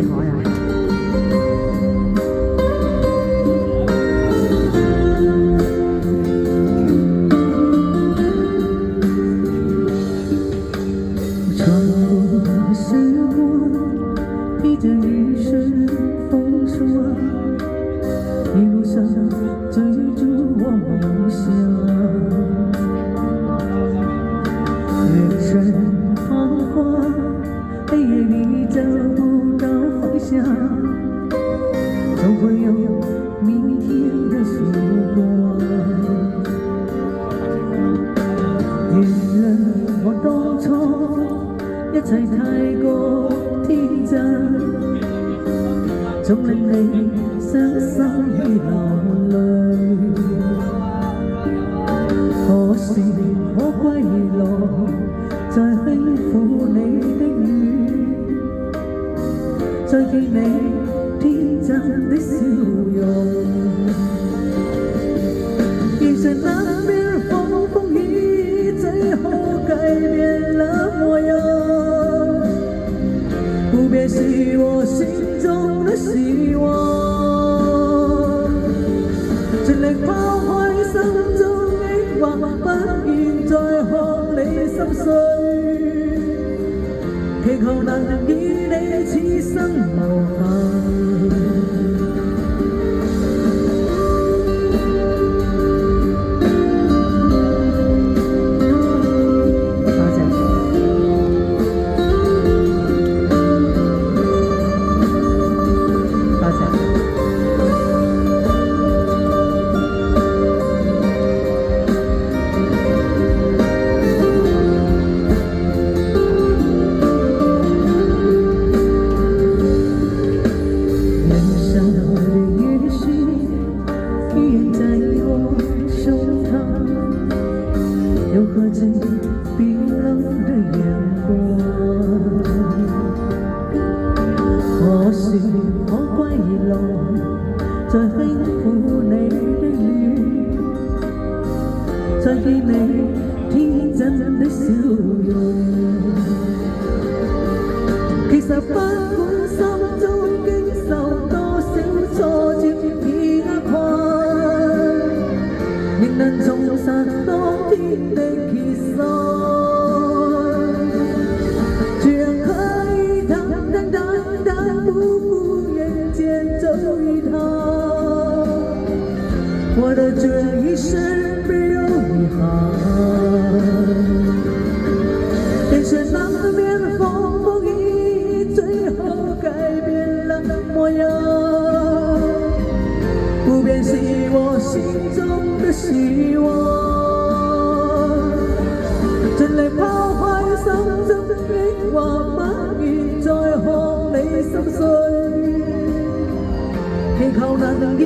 幾海啊！穿过时光，披着雨水风霜，一路上追逐我梦想。人生彷徨，黑夜里找不到方向，总会有明天的曙光。原谅我當初一切太過天真，總令你傷心與流淚。可是我歸來，再輕撫你的雨，再記你天真的笑容。眼神那邊風風雨，最後改變了模樣。不變是我心中的希望，盡力拋開心中抑或，不願再看你心碎，祈求能與你此生無憾。又何止冰冷的眼光？可是我歸來，再輕撫你的雨，再記你天真的笑容。其實不管心中經受多少挫折與壓困，仍能重拾當天的結束，居然可以坦坦蕩蕩不負人間走一趟。我的這一生沒有遺憾，人生那邊風風雨雨，最後改變了模樣。不變是我心中的希望，盡力拋開心中抑或，不願再看你心碎，祈求能以